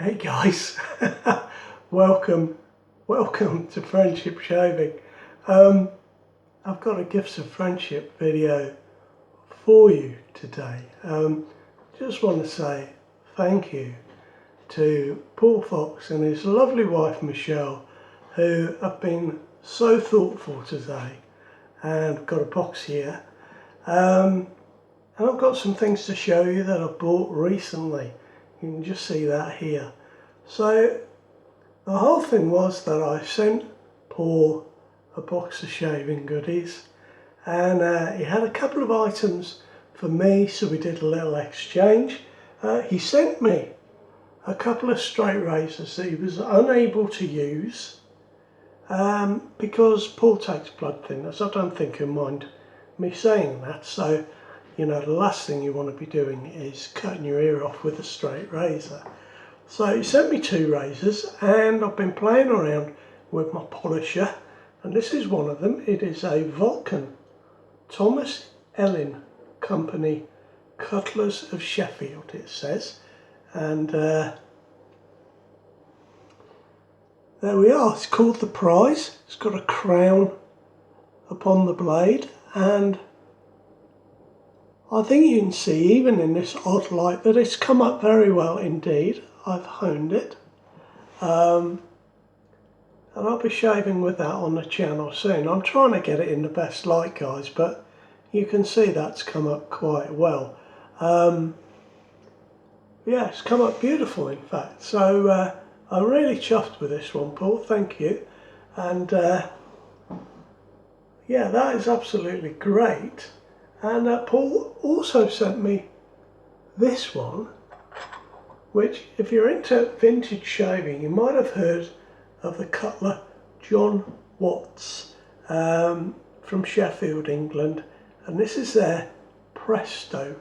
Hey guys, welcome to Friendship Shaving. I've got a Gifts of Friendship video for you today. Just want to say thank you to Paul Fox and his lovely wife Michelle, who have been so thoughtful today. And I've got a box here, and I've got some things to show you that I bought recently. You can just see that here. So the whole thing was that I sent Paul a box of shaving goodies, and he had a couple of items for me, so we did a little exchange. He sent me a couple of straight razors that he was unable to use because Paul takes blood thinners. I don't think he'll mind me saying that. So, you know, the last thing you want to be doing is cutting your ear off with a straight razor. So he sent me two razors, and I've been playing around with my polisher, and this is one of them. It is a Vulcan Thomas Ellin Company Cutlers of Sheffield, it says. And there we are. It's called the Prize. It's got a crown upon the blade, and I think you can see, even in this odd light, that it's come up very well indeed. I've honed it. And I'll be shaving with that on the channel soon. I'm trying to get it in the best light, guys, but you can see that's come up quite well. Yeah, it's come up beautiful, in fact. So I'm really chuffed with this one, Paul. Thank you. And yeah, that is absolutely great. And Paul also sent me this one, which, if you're into vintage shaving, you might have heard of the cutler John Watts from Sheffield, England. And this is their Presto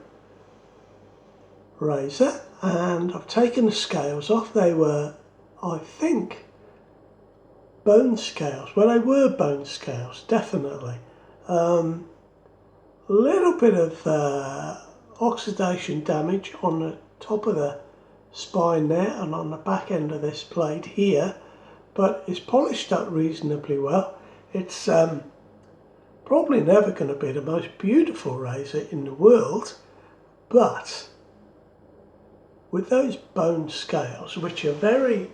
razor. And I've taken the scales off. They were, I think, bone scales. Well, they were bone scales, definitely. A little bit of oxidation damage on the top of the spine there and on the back end of this blade here, but it's polished up reasonably well. It's probably never going to be the most beautiful razor in the world, but with those bone scales, which are very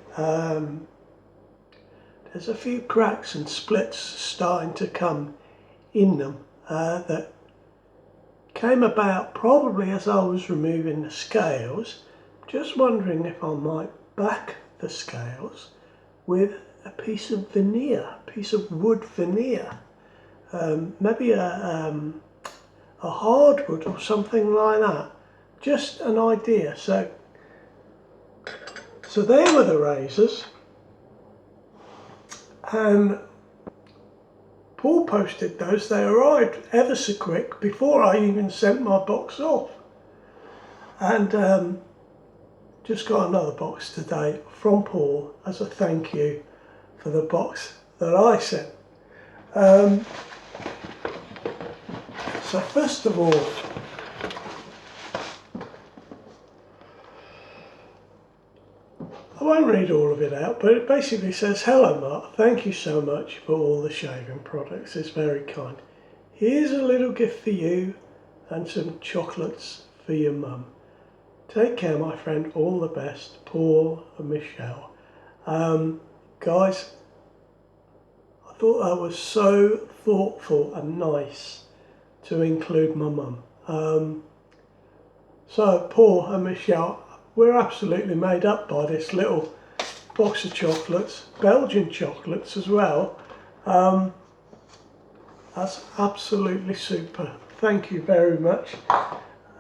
there's a few cracks and splits starting to come in them that came about probably as I was removing the scales. Just wondering if I might back the scales with a piece of veneer, a piece of wood veneer, maybe a hardwood or something like that. Just an idea. So there were the razors, and Paul posted those. They arrived ever so quick before I even sent my box off. And just got another box today from Paul as a thank you for the box that I sent. So first of all, I won't read all of it out, but it basically says, "Hello Mark, thank you so much for all the shaving products. It's very kind. Here's a little gift for you and some chocolates for your mum. Take care, my friend. All the best, Paul and Michelle." Guys, I thought that was so thoughtful and nice to include my mum. So Paul and Michelle, we're absolutely made up by this little box of chocolates, Belgian chocolates as well. That's absolutely super. Thank you very much.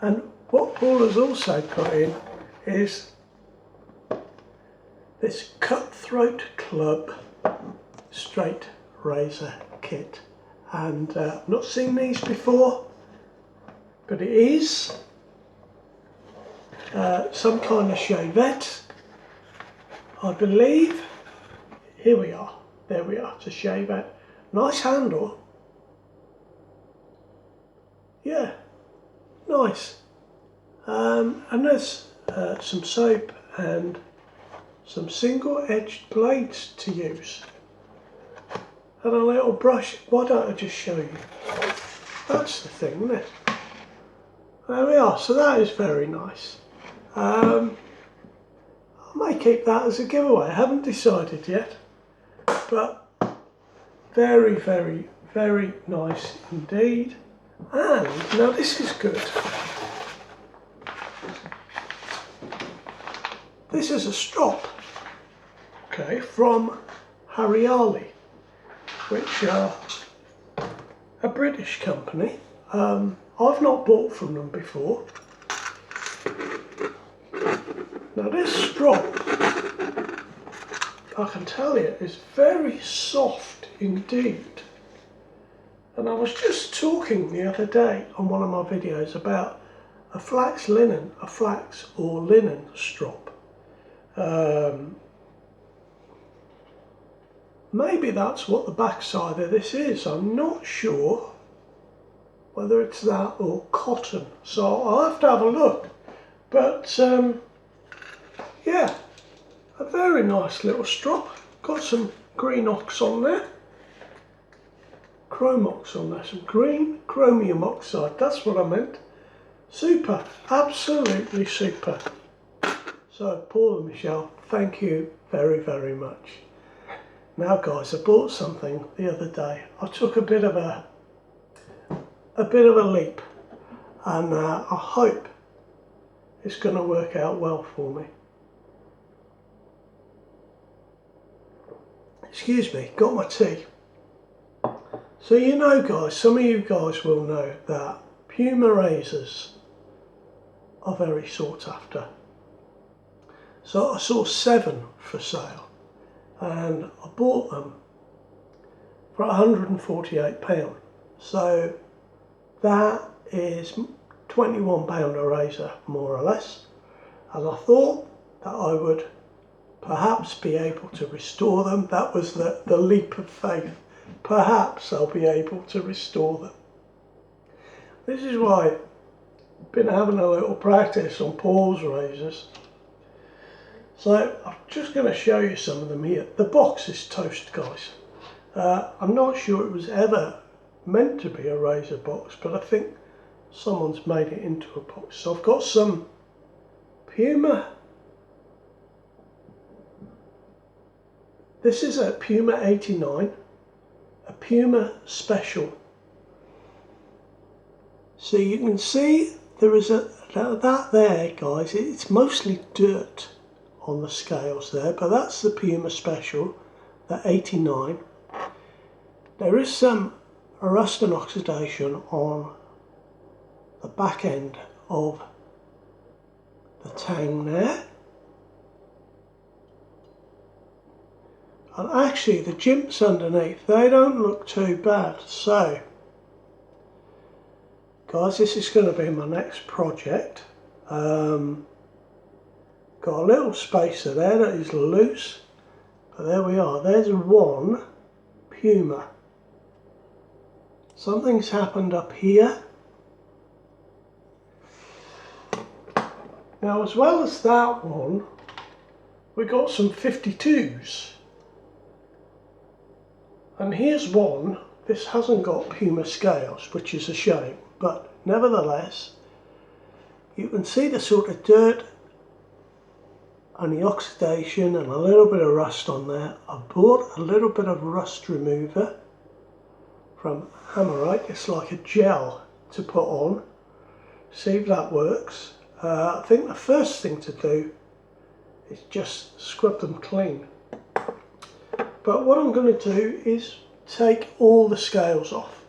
And what Paul has also put in is this Cutthroat Club straight razor kit. And I've not seen these before, but it is some kind of shavette, I believe. Here we are. There we are. It's a shavette. Nice handle. Yeah, nice. And there's some soap and some single-edged blades to use, and a little brush. Why don't I just show you? That's the thing, isn't it? There we are. So that is very nice. I may keep that as a giveaway. I haven't decided yet, but very, very, very nice indeed. And now this is good. This is a strop, okay, from Harryali, which are a British company. I've not bought from them before. Now this strop, I can tell you, is very soft indeed. And I was just talking the other day on one of my videos about a flax or linen strop. Maybe that's what the backside of this is. I'm not sure whether it's that or cotton. So I'll have to have a look. But yeah, a very nice little strop. Got some green ox on there. Chrome ox on there. Some green chromium oxide. That's what I meant. Super. Absolutely super. So Paul and Michelle, thank you very, very much. Now guys, I bought something the other day. I took a bit of a leap, and I hope it's going to work out well for me. Excuse me, got my tea. So you know guys, some of you guys will know that Puma razors are very sought after. So I saw 7 for sale, and I bought them for £148. So that is £21 a razor, more or less. And I thought that I would perhaps be able to restore them. That was the leap of faith. Perhaps I'll be able to restore them. This is why I've been having a little practice on Paul's razors. So I'm just going to show you some of them here. The box is toast, guys. I'm not sure it was ever meant to be a razor box, but I think someone's made it into a box. So I've got some Puma. This is a Puma 89, a Puma Special. So you can see there is that there, guys. It's mostly dirt on the scales there, but that's the Puma Special, the 89. There is some rust and oxidation on the back end of the tang there, and actually the jimps underneath, they don't look too bad. So guys, this is going to be my next project. Got a little spacer there that is loose, but there we are. There's one Puma. Something's happened up here. Now, as well as that one, we got some 52s. And here's one. This hasn't got Puma scales, which is a shame, but nevertheless, you can see the sort of dirt and the oxidation and a little bit of rust on there. I bought a little bit of rust remover from Hammerite. It's like a gel to put on. See if that works. I think the first thing to do is just scrub them clean. But what I'm going to do is take all the scales off.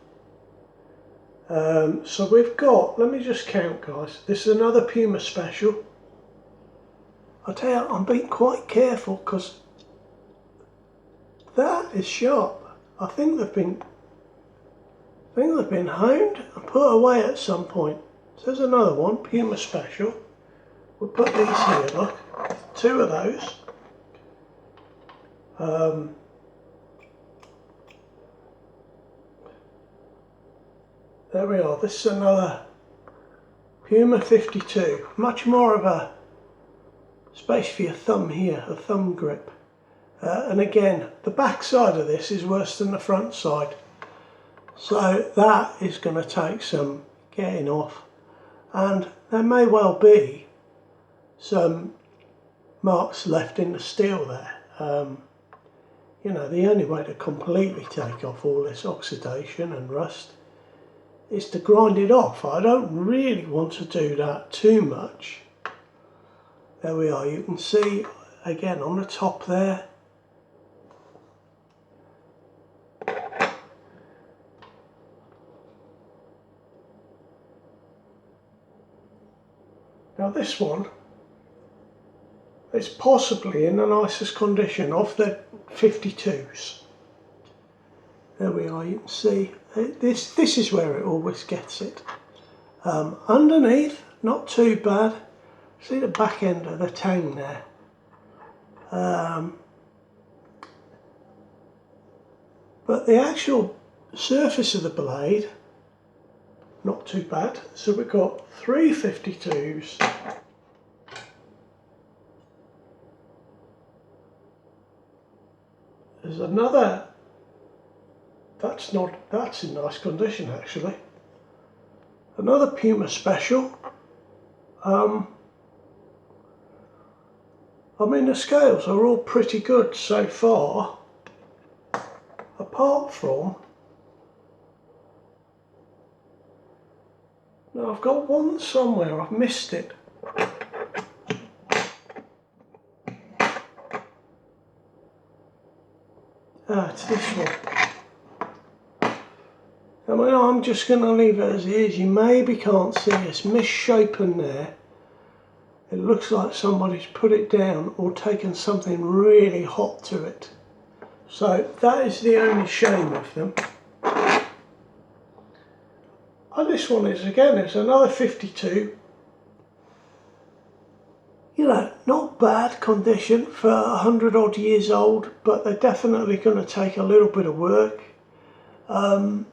So we've got, let me just count, guys. This is another Puma Special. I tell you, I'm being quite careful because that is sharp. I think they've been honed and put away at some point. So there's another one, Puma Special. We'll put these here, look. 2 of those. There we are. This is another Puma 52. Much more of a space for your thumb here, a thumb grip. And again, the back side of this is worse than the front side. So that is going to take some getting off. And there may well be some marks left in the steel there. You know, the only way to completely take off all this oxidation and rust is to grind it off. I don't really want to do that too much. There we are, you can see again on the top there. Now this one is possibly in the nicest condition of the 52s. There we are, you can see this is where it always gets it. Underneath, not too bad. See the back end of the tang there. But the actual surface of the blade, not too bad. So we've got 3 52s. There's another, that's in nice condition actually. Another Puma special. I mean, the scales are all pretty good so far, apart from, now I've got one somewhere, I've missed it. It's this one. I mean, I'm just going to leave it as it is. You maybe can't see it's misshapen there. It looks like somebody's put it down or taken something really hot to it. So that is the only shame of them. And this one is, again, it's another 52. You know, not bad condition for 100 odd years old, but they're definitely going to take a little bit of work. I'm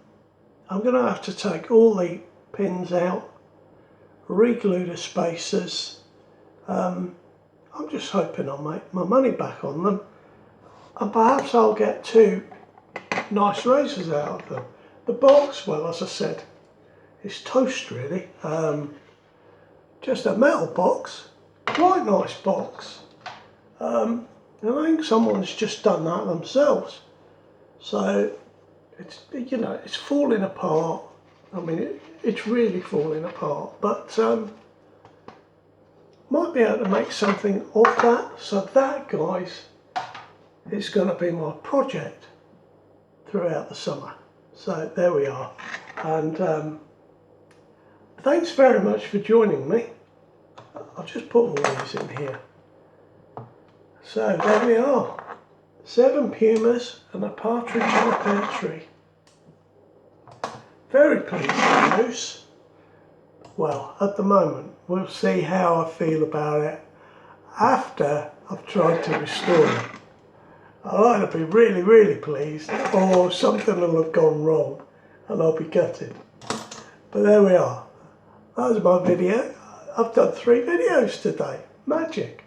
going to have to take all the pins out, re-glue the spacers. I'm just hoping I'll make my money back on them, and perhaps I'll get 2 nice razors out of them. The box, well, as I said, is toast really. Just a metal box, quite nice box, and I think someone's just done that themselves. So it's, you know, it's falling apart. I mean, it's really falling apart, but might be able to make something of that. So that, guys, is going to be my project throughout the summer. So there we are, and thanks very much for joining me. I'll just put all these in here. So there we are, 7 Pumas and a partridge in a pear tree. Very pleased with those. Well, at the moment, we'll see how I feel about it after I've tried to restore it. I'll either be really, really pleased, or something will have gone wrong and I'll be gutted. But there we are. That was my video. I've done 3 videos today. Magic.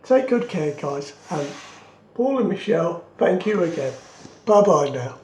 Take good care, guys. And Paul and Michelle, thank you again. Bye-bye now.